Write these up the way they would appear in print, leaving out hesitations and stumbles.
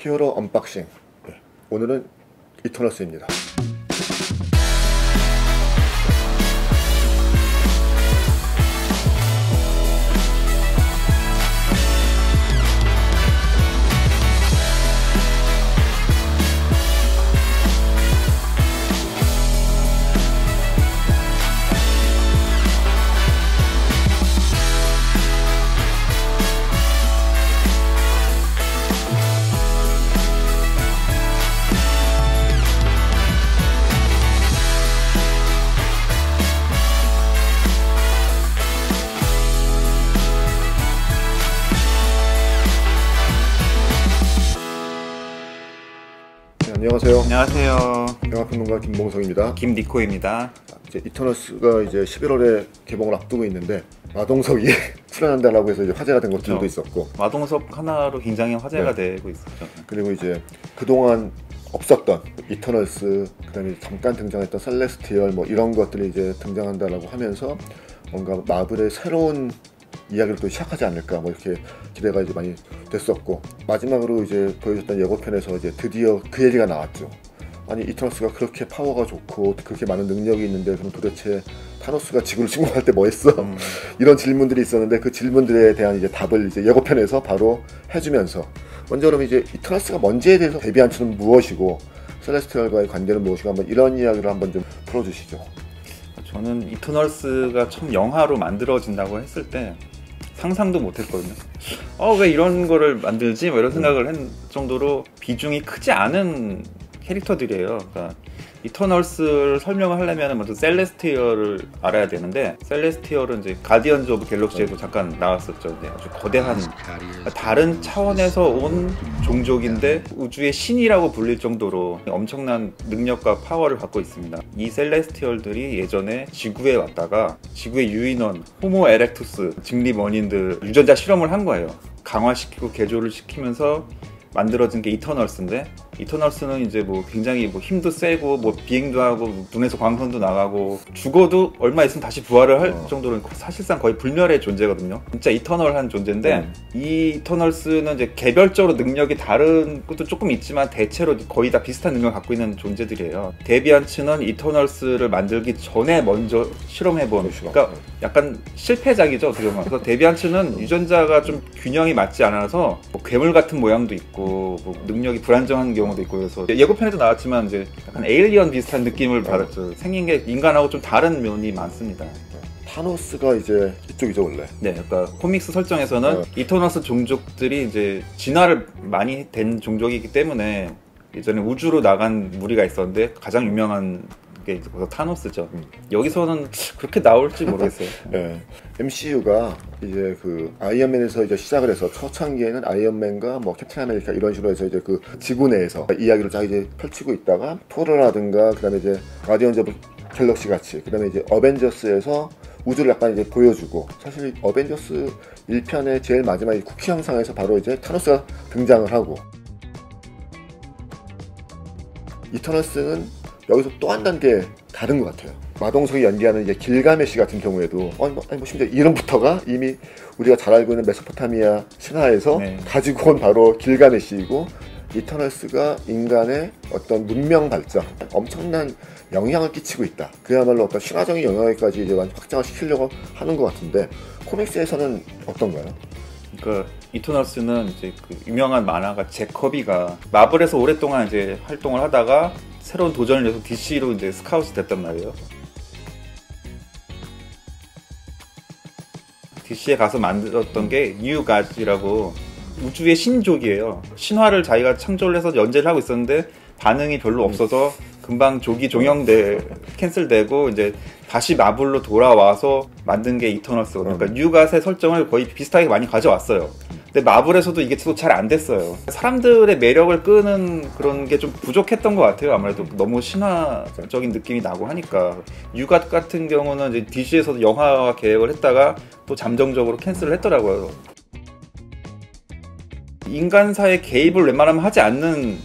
히어로 언박싱. 오늘은 이터널스입니다. 안녕하세요. 안녕하세요. 영화평론가 김봉석입니다. 김니코입니다. 이제 이터널스가 이제 11월에 개봉을 앞두고 있는데 마동석이 출연한다라고 해서 이제 화제가 된 것들도 있었고, 마동석 하나로 굉장히 화제가 되고 있었죠. 그리고 이제 그동안 없었던 이터널스, 그다음에 잠깐 등장했던 셀레스티얼 뭐 이런 것들이 이제 등장한다라고 하면서 뭔가 마블의 새로운 이야기를 또 시작하지 않을까 뭐 이렇게 기대가 이제 많이 됐었고, 마지막으로 이제 보여줬던 예고편에서 이제 드디어 그 얘기가 나왔죠. 아니 이터널스가 그렇게 파워가 좋고 그렇게 많은 능력이 있는데 그럼 도대체 타노스가 지구를 침공할 때 뭐 했어? 이런 질문들이 있었는데 그 질문들에 대한 이제 답을 이제 예고편에서 바로 해주면서, 먼저 그럼 이제 이터널스가 뭔지에 대해서 데비안츠는 무엇이고 셀레스티얼과의 관계는 무엇이고 한번 이런 이야기를 한번 좀 풀어주시죠. 저는 이터널스가 처음 영화로 만들어진다고 했을 때 상상도 못했거든요. 왜 이런 거를 만들지? 뭐 이런 생각을 한 정도로 비중이 크지 않은 캐릭터들이에요. 그러니까 이터널스를 설명을 하려면 먼저 셀레스티얼을 알아야 되는데, 셀레스티얼은 이제 가디언즈 오브 갤럭시에도 잠깐 나왔었죠. 이제 아주 거대한 다른 차원에서 온 종족인데 우주의 신이라고 불릴 정도로 엄청난 능력과 파워를 갖고 있습니다. 이 셀레스티얼들이 예전에 지구에 왔다가 지구의 유인원 호모 에렉투스 직립 원인들 유전자 실험을 한 거예요. 강화시키고 개조를 시키면서 만들어진 게 이터널스인데, 이터널스는 이제 뭐 굉장히 뭐 힘도 세고 뭐 비행도 하고 눈에서 광선도 나가고 죽어도 얼마 있으면 다시 부활을 할 정도로 사실상 거의 불멸의 존재거든요. 진짜 이터널한 존재인데, 이 이터널스는 이제 개별적으로 능력이 다른 것도 조금 있지만 대체로 거의 다 비슷한 능력을 갖고 있는 존재들이에요. 데비안츠는 이터널스를 만들기 전에 먼저 실험해본, 그러니까 약간 실패작이죠, 어떻게 보면. 그래서 데비안츠는 유전자가 좀 균형이 맞지 않아서 뭐 괴물 같은 모양도 있고 뭐 능력이 불안정한 경우도 있고, 그래서 예고편에도 나왔지만 이제 약간 에일리언 비슷한 느낌을 받았죠. 생긴 게 인간하고 좀 다른 면이 많습니다. 타노스가 이제 이쪽이죠 원래. 네, 그러니까 코믹스 설정에서는 이터널스 종족들이 이제 진화를 많이 된 종족이기 때문에 예전에 우주로 나간 무리가 있었는데 가장 유명한 게 이제 타노스죠. 여기서는 그렇게 나올지 모르겠어요. 네. MCU가 이제 그 아이언맨에서 이제 시작을 해서 초창기에는 아이언맨과 뭐 캡틴 아메리카 이런 식으로 해서 이제 그 지구 내에서 이야기를 쫙 이제 펼치고 있다가 토르라든가 그다음에 이제 가디언즈 오브 갤럭시 같이, 그다음에 이제 어벤져스에서 우주를 약간 이제 보여주고, 사실 어벤져스 1편의 제일 마지막 쿠키 영상에서 바로 이제 타노스가 등장을 하고, 이터널스는 여기서 또 한 단계 다른 것 같아요. 마동석이 연기하는 이제 길가메시 같은 경우에도 뭐 심지어 이름부터가 이미 우리가 잘 알고 있는 메소포타미아 신화에서 가지고 온 바로 길가메시이고, 이터널스가 인간의 어떤 문명 발전, 엄청난 영향을 끼치고 있다. 그야말로 어떤 신화적인 영향까지 이제 확장을 시키려고 하는 것 같은데, 코믹스에서는 어떤가요? 그러니까 이터널스는 이제 그 유명한 만화가 잭 커비가 마블에서 오랫동안 이제 활동을 하다가 새로운 도전을 위해서 DC로 이제 스카웃이 됐단 말이에요. DC에 가서 만들었던 게 뉴 가즈라고 우주의 신족이에요. 신화를 자기가 창조를 해서 연재를 하고 있었는데 반응이 별로 없어서 금방 조기 캔슬되고 이제 다시 마블로 돌아와서 만든 게 이터널스거든요. 그러니까 뉴갓의 설정을 거의 비슷하게 많이 가져왔어요. 근데 마블에서도 이게 또 잘 안 됐어요. 사람들의 매력을 끄는 그런 게 좀 부족했던 것 같아요. 아무래도 너무 신화적인 느낌이 나고 하니까. 뉴갓 같은 경우는 이제 DC에서도 영화 계획을 했다가 또 잠정적으로 캔슬을 했더라고요. 인간사의 개입을 웬만하면 하지 않는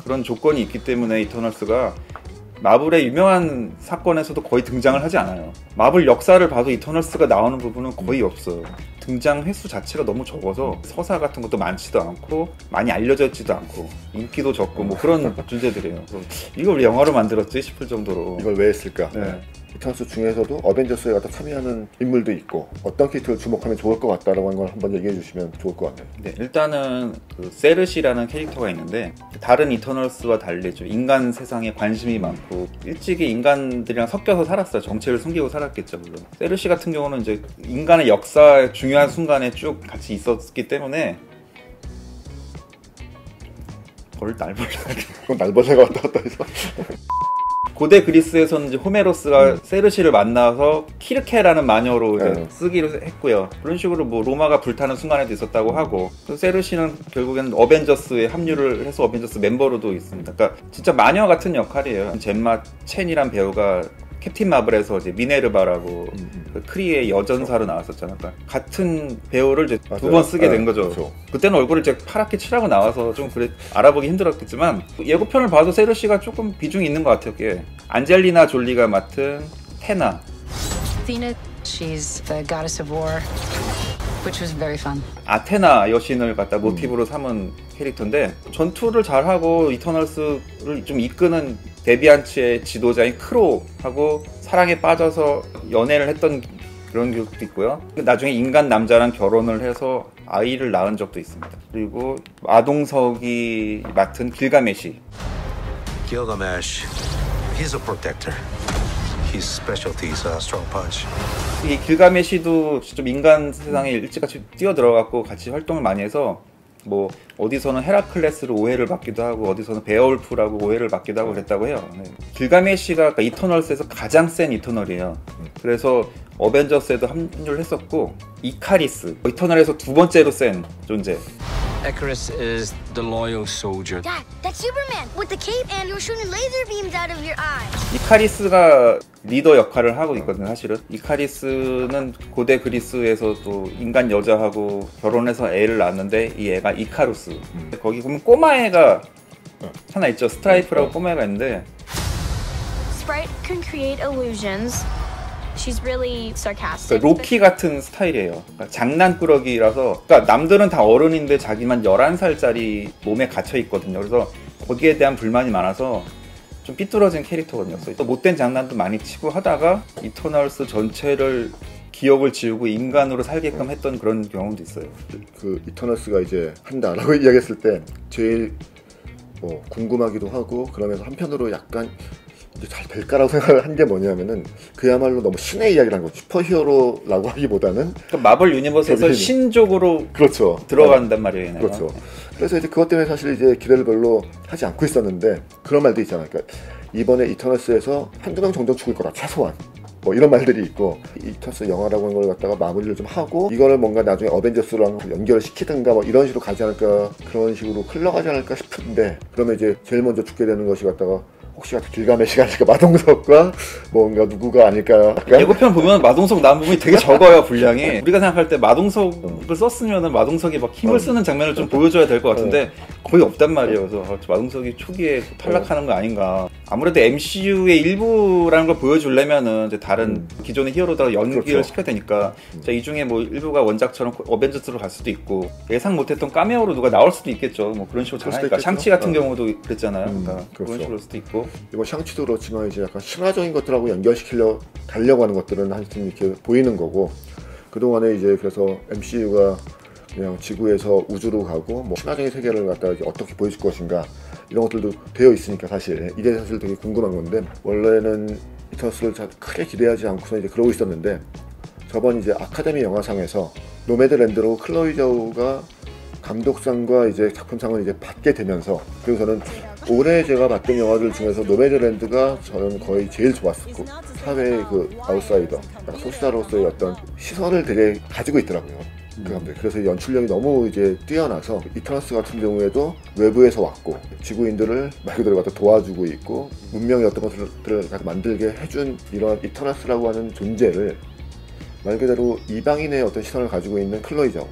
그런 조건이 있기 때문에 이터널스가 마블의 유명한 사건에서도 거의 등장을 하지 않아요. 마블 역사를 봐도 이터널스가 나오는 부분은 거의 없어요. 등장 횟수 자체가 너무 적어서 서사 같은 것도 많지도 않고 많이 알려졌지도 않고 인기도 적고 뭐 그런 존재들이에요. 그래서 이걸 왜 영화로 만들었지 싶을 정도로. 이걸 왜 했을까? 네. 이터널스 중에서도 어벤져스에 갖다 참여하는 인물도 있고 어떤 캐릭터를 주목하면 좋을 것 같다라고 하는 걸 한번 얘기해 주시면 좋을 것 같네요. 네, 일단은 그 세르시라는 캐릭터가 있는데 다른 이터널스와 달리 좀 인간 세상에 관심이 많고 일찍이 인간들이랑 섞여서 살았어요. 정체를 숨기고 살았겠죠, 물론. 세르시 같은 경우는 이제 인간의 역사의 중요한 순간에 쭉 같이 있었기 때문에 그건 날벌레가 왔다 갔다 해서 고대 그리스에서는 이제 호메로스가 세르시를 만나서 키르케라는 마녀로 이제 쓰기로 했고요. 그런 식으로 뭐 로마가 불타는 순간에도 있었다고 하고, 또 세르시는 결국에는 어벤져스에 합류를 해서 어벤져스 멤버로도 있습니다. 그러니까 진짜 마녀 같은 역할이에요. 젬마 첸이란 배우가 캡틴 마블에서 이제 미네르바라고 그 크리의 여전사로 나왔었잖아요. 그러니까 같은 배우를 이제 두 번 쓰게 된 거죠. 그렇죠. 그때는 얼굴을 이제 파랗게 칠하고 나와서 좀 그래 알아보기 힘들었겠지만 예고편을 봐도 세르시가 조금 비중이 있는 것 같아요. 그게 안젤리나 졸리가 맡은 테나. Athena, she's the goddess of war, which was very fun. 아테나 여신을 갖다 모티브로 삼은 캐릭터인데 전투를 잘하고 이터널스를 좀 이끄는 데비안츠의 지도자인 크로하고 사랑에 빠져서 연애를 했던 그런 기억도 있고요. 나중에 인간 남자랑 결혼을 해서 아이를 낳은 적도 있습니다. 그리고 마동석이 맡은 길가메시. Gilgamesh, he's a protector. His specialty is a strong punch. 이 길가메시도 좀 인간 세상에 일찌감치 뛰어들어갔고 같이 활동을 많이 해서 뭐 어디서는 헤라클레스로 오해를 받기도 하고 어디서는 베어울프라고 오해를 받기도 하고 그랬다고 해요. 네. 길가메시가 그러니까 이터널스에서 가장 센 이터널이에요. 그래서 어벤져스에도 합류를 했었고 이카리스, 이터널에서 두 번째로 센 존재. Icarus is the loyal soldier. Dad, that's Superman with the cape and you're shooting laser beams out of your eyes. 이카리스가 리더 역할을 하고 있거든요. 사실은 이카리스는 고대 그리스에서도 인간 여자하고 결혼해서 애를 낳았는데 이 애가 이카루스. 거기 보면 꼬마애가 하나 있죠. 스트라이프라고 꼬마애가 있는데 Sprite can create illusions. She's really sarcastic. 그러니까 로키 같은 스타일이에요. 그러니까 장난꾸러기라서, 그러니까 남들은 다 어른인데 자기만 11살짜리 몸에 갇혀 있거든요. 그래서 거기에 대한 불만이 많아서 좀 삐뚤어진 캐릭터거든요. 또 못된 장난도 많이 치고 하다가 이터널스 전체를 기억을 지우고 인간으로 살게끔 했던 그런 경우도 있어요. 그 이터널스가 이제 한다라고 이야기했을 때 제일 뭐 궁금하기도 하고 그러면서 한편으로 약간 이제 잘 될까라고 생각을 한 게 뭐냐면은 그야말로 너무 신의 이야기라는 거, 슈퍼히어로라고 하기보다는 그러니까 마블 유니버스에서 신족으로 그렇죠. 들어간단 말이에요. 그렇죠. 그래서 이제 그것 때문에 사실 이제 기대를 별로 하지 않고 있었는데 그런 말도 있잖아요. 그러니까 이번에 이터널스에서 한두 명 정도 죽을 거다 최소한. 뭐 이런 말들이 있고 이터널스 영화라고 하는 걸 갖다가 마무리를 좀 하고 이거를 뭔가 나중에 어벤져스랑 연결을 시키든가 뭐 이런 식으로 가지 않을까, 그런 식으로 흘러가지 않을까 싶은데 그러면 이제 제일 먼저 죽게 되는 것이 갖다가 혹시 길가메시가 아닐까, 마동석과 뭔가 누구가 아닐까. 예고편 보면 마동석 나온 부분이 되게 적어요, 분량이. 우리가 생각할 때 마동석을 썼으면 마동석이 막 힘을 쓰는 장면을 좀 보여줘야 될 것 같은데 거의 없단 말이에요. 그래서 마동석이 초기에 탈락하는 거 아닌가. 아무래도 MCU의 일부라는 걸 보여주려면은 이제 다른 기존의 히어로들과 연기를 그렇죠. 시켜야 되니까 이 중에 뭐 일부가 원작처럼 어벤져스로 갈 수도 있고 예상 못했던 카메오로 누가 나올 수도 있겠죠. 뭐 그런 식으로 잘하니까. 샹치 같은 경우도 그랬잖아요. 그러니까 그런 그렇죠. 식으로 할 수도 있고. 이번 샹치도 그렇지만 이제 약간 신화적인 것들하고 연결시키려 가려고 하는 것들은 하여튼 이렇게 보이는 거고, 그동안에 이제 그래서 MCU가 그냥 지구에서 우주로 가고 뭐 신화적인 세계를 갖다가 이제 어떻게 보여줄 것인가 이런 것들도 되어 있으니까 사실 이게 사실 되게 궁금한 건데, 원래는 이터널스를 크게 기대하지 않고서 이제 그러고 있었는데 저번 이제 아카데미 영화상에서 노매드랜드로 클로이 자우가 감독상과 이제 작품상을 이제 받게 되면서, 그래서 저는 올해 제가 봤던 영화들 중에서 노매드랜드가 저는 거의 제일 좋았었고, 사회의 그 아웃사이더, 소수자로서의 어떤 시선을 되게 가지고 있더라고요. 그 감독이. 그래서 연출력이 너무 이제 뛰어나서 이터널스 같은 경우에도 외부에서 왔고 지구인들을 말 그대로 갖다 도와주고 있고 문명의 어떤 것들을 만들게 해준 이런 이터널스라고 하는 존재를 말 그대로 이방인의 어떤 시선을 가지고 있는 클로이 자우,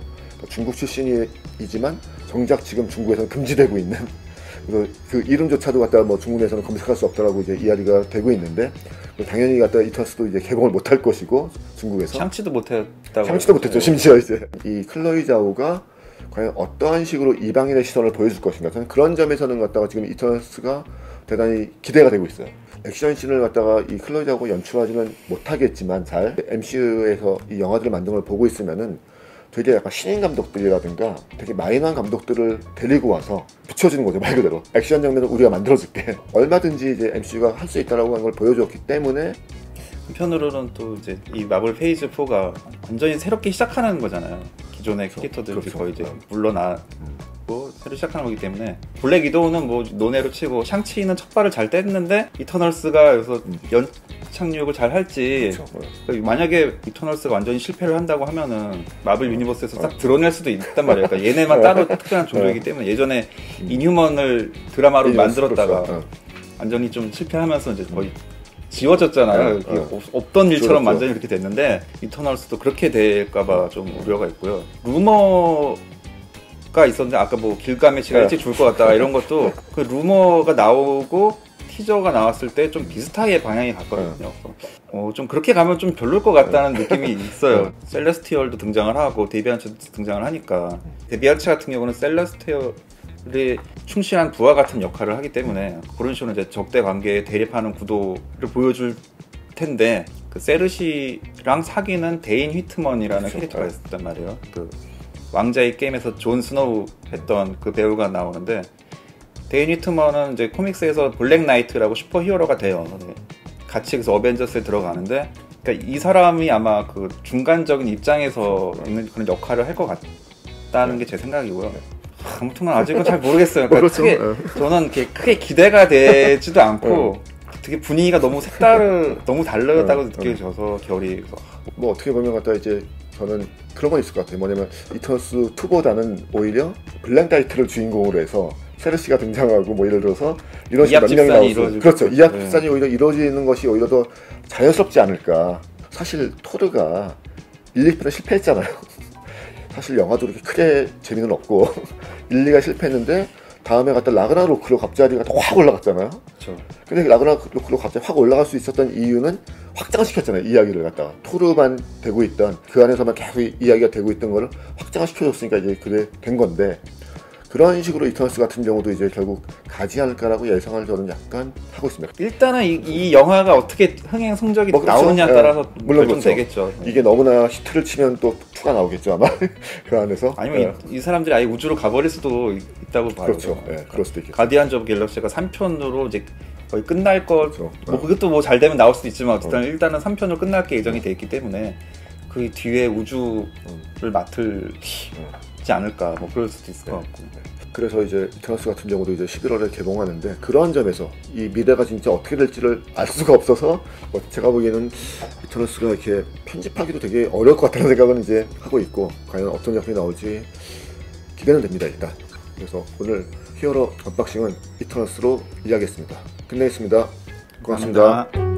중국 출신이지만 정작 지금 중국에서는 금지되고 있는 그래서 그 이름조차도 갖다가 뭐 중국 내에서는 검색할 수 없다라고 이제 이야기가 되고 있는데 당연히 갖다가 이터널스도 이제 개봉을 못할 것이고 중국에서 샹치도 못했다고. 샹치도 못했죠. 심지어 이제 이 클로이 자오가 과연 어떠한 식으로 이방인의 시선을 보여줄 것인가. 저는 그런 점에서는 갖다가 지금 이터널스가 대단히 기대가 되고 있어요. 액션씬을 갖다가 이 클로이 자오가 연출하지는 못하겠지만 잘 MCU에서 이 영화들을 만든 걸 보고 있으면은 되게 약간 신인 감독들이라든가 되게 마이너한 감독들을 데리고 와서 비춰주는 거죠. 말 그대로 액션 장면을 우리가 만들어줄게. 얼마든지 이제 MCU가 할 수 있다라고 하는 걸 보여줬기 때문에 한편으로는 또 이제 이 마블 페이즈 4가 완전히 새롭게 시작하는 거잖아요. 기존의 캐릭터들이 그렇죠. 거의 이제 물러나고 새로 시작하는 거기 때문에 블랙 위도우는 뭐 논외로 치고 샹치는 첫 발을 잘 뗐는데 이터널스가 여기서 연착륙을 잘 할지 그러니까 만약에 이터널스가 완전히 실패를 한다고 하면은 마블 유니버스에서 딱 드러낼 수도 있단 말이에요. 그러니까 얘네만 따로 특별한 종족이기 때문에 예전에 인휴먼을 드라마로 만들었다가 그렇죠. 완전히 좀 실패하면서 이제 거의 지워졌잖아요. 없던 일처럼 완전히 그렇게 됐는데 이터널스도 그렇게 될까봐 좀 우려가 있고요. 루머가 있었는데 아까 뭐 길가메시가 일찍 죽을 것 같다 이런 것도 그 루머가 나오고 티저가 나왔을 때 좀 비슷하게 방향이 갔거든요. 좀 그렇게 가면 좀 별로일 것 같다는 느낌이 있어요. 셀레스티얼도 등장을 하고 데비안츠도 등장을 하니까 데비안츠 같은 경우는 셀레스티얼 충실한 부하 같은 역할을 하기 때문에 그런 식으로 이제 적대 관계에 대립하는 구도를 보여줄 텐데 그 세르시랑 사귀는 데인 휘트먼이라는 그렇죠. 캐릭터가 있었단 말이에요. 그 왕자의 게임에서 존 스노우 했던 그 배우가 나오는데 데인 휘트먼은 이제 코믹스에서 블랙 나이트라고 슈퍼 히어로가 돼요. 같이 그래서 어벤져스에 들어가는데 그러니까 이 사람이 아마 그 중간적인 입장에서 있는 그런 역할을 할 것 같다는 게 제 생각이고요. 아무튼 아직은 잘 모르겠어요. 그러니까 저는 크게 기대가 되지도 않고 되게 분위기가 너무 너무 다르다고 느껴져서 결이 뭐 어떻게 보면 갖다 이제 저는 그런 건 있을 것 같아요. 뭐냐면 이터널스 2보다는 오히려 블랙 나이트를 주인공으로 해서 세르시가 등장하고 뭐 예를 들어서 이런 식으로 몇 명이 나오고 그렇죠. 이합 집산이 오히려 이루어지는 것이 오히려 더 자연스럽지 않을까. 사실 토르가 1, 2편은 실패했잖아요. 사실 영화도 그렇게 크게 재미는 없고 1, 2가 실패했는데 다음에 갖다 라그나로크로 갑자기 확 올라갔잖아요. 그렇죠. 근데 라그나로크로 갑자기 확 올라갈 수 있었던 이유는 확장시켰잖아요. 이야기를 갖다가 토르만 되고 있던 그 안에서만 계속 이야기가 되고 있던 거를 확장을 시켜줬으니까 이제 그래 된 건데 그런 식으로 이터널스 같은 경우도 이제 결국 가지 않을까라고 예상을 저는 약간 하고 있습니다. 일단은 이 영화가 어떻게 흥행 성적이 그렇죠. 나오느냐에 따라서 물론 결정되겠죠. 그렇죠. 이게 너무나 히트를 치면 또 2가 나오겠죠 아마 그 안에서. 아니면 이 사람들이 아예 우주로 가버릴 수도 있다고 봐요. 그렇죠. 그럴 수도 있겠죠. 가디언즈 오브 갤럭시가 3편으로 이제 거의 끝날 것. 그렇죠. 뭐 그것도 뭐 잘 되면 나올 수도 있지만 어쨌든 일단은 3편으로 끝날 게 예정이 돼 있기 때문에 그 뒤에 우주를 맡을지 않을까 뭐 그럴 수도 있을 것 같고. 그래서 이제 이터널스 같은 경우도 이제 11월에 개봉하는데 그런 점에서 이 미래가 진짜 어떻게 될지를 알 수가 없어서 제가 보기에는 이터널스가 이렇게 편집하기도 되게 어려울 것 같다는 생각은 이제 하고 있고 과연 어떤 작품이 나올지 기대는 됩니다 일단. 그래서 오늘 히어로 언박싱은 이터널스로 이야기했습니다. 끝내겠습니다. 고맙습니다. 감사합니다.